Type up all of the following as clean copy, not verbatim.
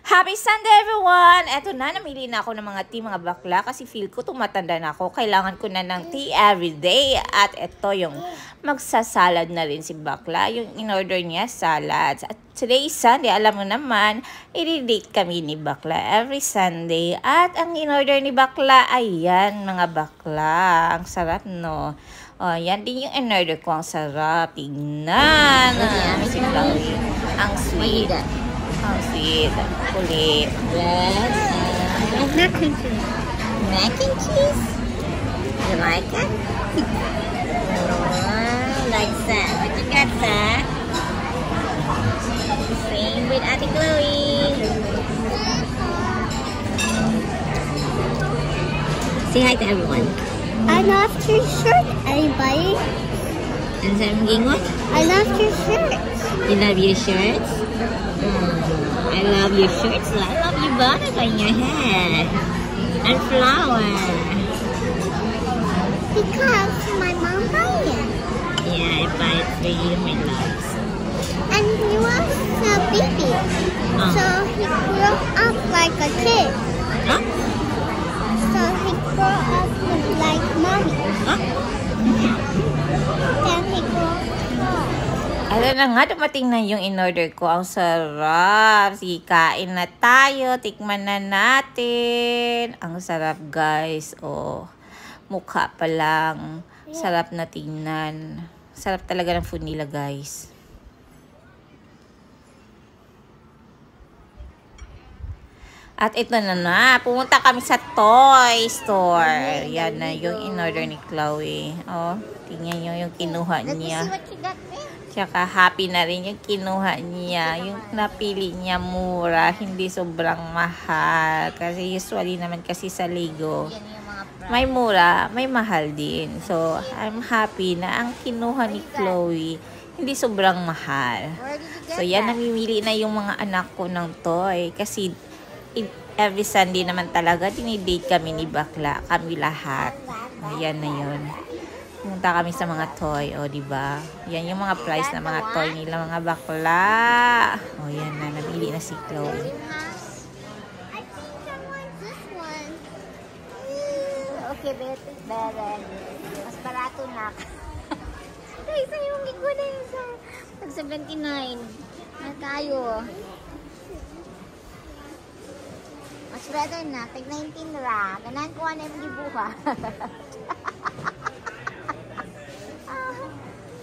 Happy Sunday everyone! Eto na, namili na ako ng mga tea, mga bakla kasi feel ko tumatanda na ako. Kailangan ko na ng tea everyday. At eto yung magsasalad na rin si bakla. Yung in-order niya, salads. At today is Sunday, alam mo naman, i-date kami ni bakla every Sunday. At ang in-order ni bakla, ayan mga bakla. Ang sarap no? Oh, yan din yung in-order ko. Ang sarap. Tignan. Ang sweet. Ang sweet. Kulit. Bread and mac and cheese. Mac and cheese? You like it? Like that. What you got that? Same with Ate Chloe. Say hi to everyone. I love your shirt, everybody. Ano sabi mo, Gingot? I love your shirt. You love your shirts? I love your shirts. I love your bonnet on your head. And flower. Because my mom bought it. Yeah, I buy it for you, my loves. And he was a baby. So he grew up like a kid. Huh? So he grew up like mommy. Huh? Then he grew up. Alam na nga, dumating na yung in-order ko. Ang sarap. Sige, kain na tayo. Tikman na natin. Ang sarap, guys. Oh, mukha pa lang. Sarap na tingnan. Sarap talaga ng food nila, guys. At ito na. Pumunta kami sa toy store. Yan na yung in-order ni Chloe. Oh, tingnan nyo yung kinuha niya. Let's see what you got there. Tsaka happy na rin yung kinuha niya. Yung napili niya mura, hindi sobrang mahal. Kasi usually naman kasi sa Lego, may mura, may mahal din. So, I'm happy na ang kinuha ni Chloe, hindi sobrang mahal. So, yan, namimili na yung mga anak ko ng toy. Kasi every Sunday naman talaga, dinidate kami ni bakla. Kami lahat. Ayan na yun. Pumunta kami sa mga toy, o diba? Yan yung mga price na mga toy nila, mga bakla. O yan na, namili na si Chloe. I think I want this one. Okay, better. Mas barato na. Ay, sa'yo yung linggo na yun sa Pag 79. Na tayo. mas better na. Tag 19 ra. Ganahan ko na yung libuha.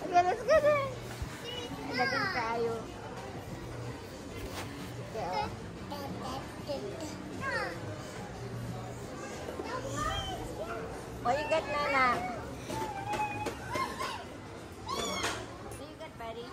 Okay, let's go then. Dagang tayo. What you got, Nana? What you got, buddy?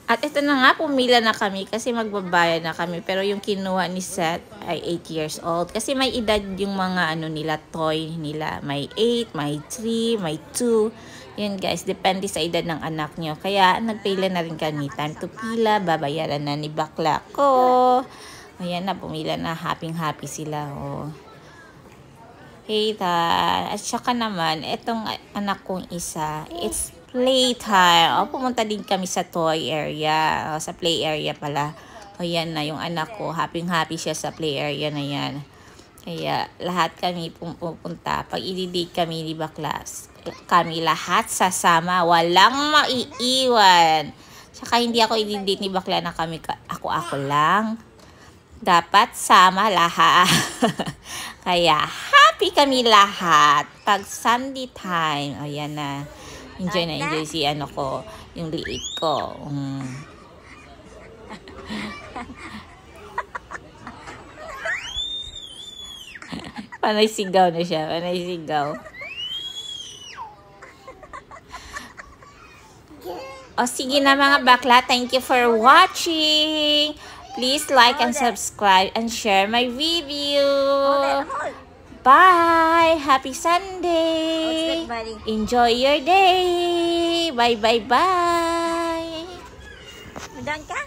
At ito na nga, pumila na kami kasi magbabayad na kami. Pero yung kinuha ni Seth ay 8 years old. Kasi may edad yung mga ano nila, toy nila. May 8, may 3, may 2. Yun guys, depende sa edad ng anak nyo. Kaya nagpila na rin kami. Time to pila, babayaran na ni bakla ko. Ayan na, pumila na. Happy sila. Oh. Hey, at saka naman, etong anak kong isa, it's playtime. O, pumunta din kami sa toy area. O, sa play area pala. O, yan na yung anak ko. Happy siya sa play area na yan. Kaya, lahat kami pupunta. Pag i-date kami ni baklas, kami lahat sasama. Walang maiiwan. Tsaka, hindi ako i-date ni bakla na kami, ako lang. Dapat sama lahat. Kaya, happy kami lahat. Pag Sunday time, ayan na. Enjoy na enjoy si ano ko, yung liit ko. Panay sigaw na siya, panay sigaw. O sige na mga bakla, thank you for watching. Please like and subscribe and share my video. Bye! Happy Sunday! What's that, buddy? Enjoy your day! Bye! Done ka?